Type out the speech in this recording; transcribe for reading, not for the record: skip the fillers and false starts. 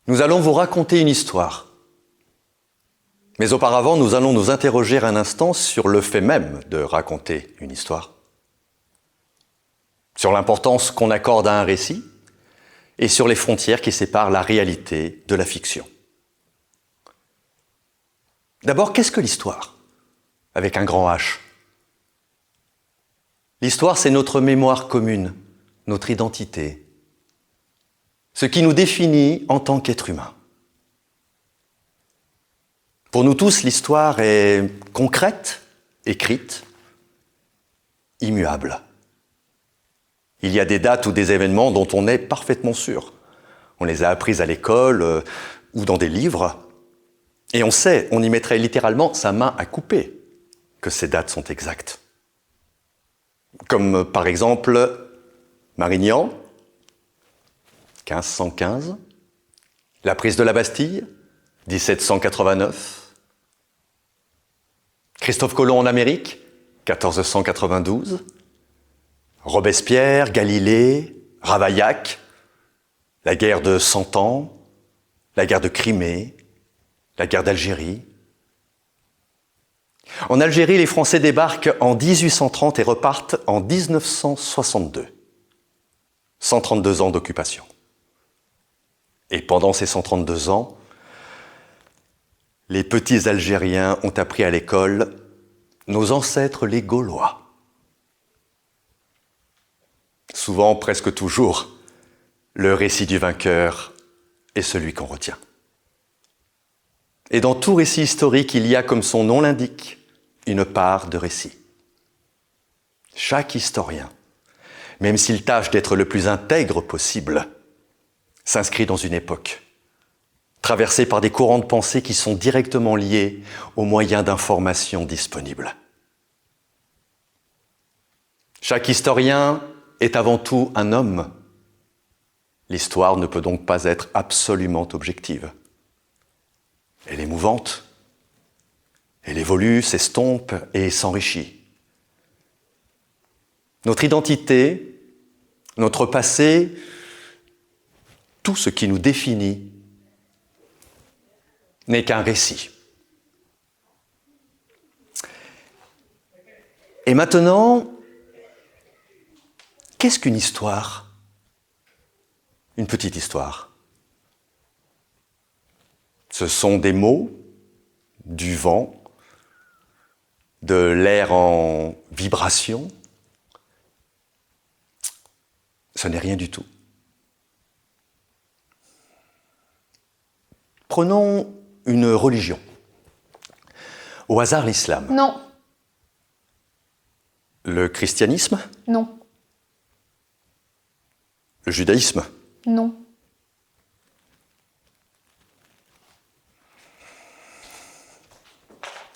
Nous allons vous raconter une histoire. Mais auparavant, nous allons nous interroger un instant sur le fait même de raconter une histoire, sur l'importance qu'on accorde à un récit et sur les frontières qui séparent la réalité de la fiction. D'abord, qu'est-ce que l'histoire? Avec un grand H. L'histoire, c'est notre mémoire commune, notre identité, ce qui nous définit en tant qu'être humain. Pour nous tous, l'histoire est concrète, écrite, immuable. Il y a des dates ou des événements dont on est parfaitement sûr. On les a apprises à l'école ou dans des livres. Et on sait, on y mettrait littéralement sa main à couper, que ces dates sont exactes. Comme par exemple Marignan, 1515, la prise de la Bastille, 1789, Christophe Colomb en Amérique, 1492, Robespierre, Galilée, Ravaillac, la guerre de 100 ans, la guerre de Crimée, la guerre d'Algérie. En Algérie, les Français débarquent en 1830 et repartent en 1962. 132 ans d'occupation. Et pendant ces 132 ans, les petits Algériens ont appris à l'école nos ancêtres les Gaulois. Souvent, presque toujours, le récit du vainqueur est celui qu'on retient. Et dans tout récit historique, il y a, comme son nom l'indique, une part de récit. Chaque historien, même s'il tâche d'être le plus intègre possible, s'inscrit dans une époque, traversée par des courants de pensée qui sont directement liés aux moyens d'information disponibles. Chaque historien est avant tout un homme. L'histoire ne peut donc pas être absolument objective. Elle est mouvante, elle évolue, s'estompe et s'enrichit. Notre identité, notre passé, tout ce qui nous définit n'est qu'un récit. Et maintenant, qu'est-ce qu'une histoire? Une petite histoire. Ce sont des mots, du vent, de l'air en vibration. Ce n'est rien du tout. Prenons une religion. Au hasard, l'islam. Non. Le christianisme? Non. Le judaïsme? Non.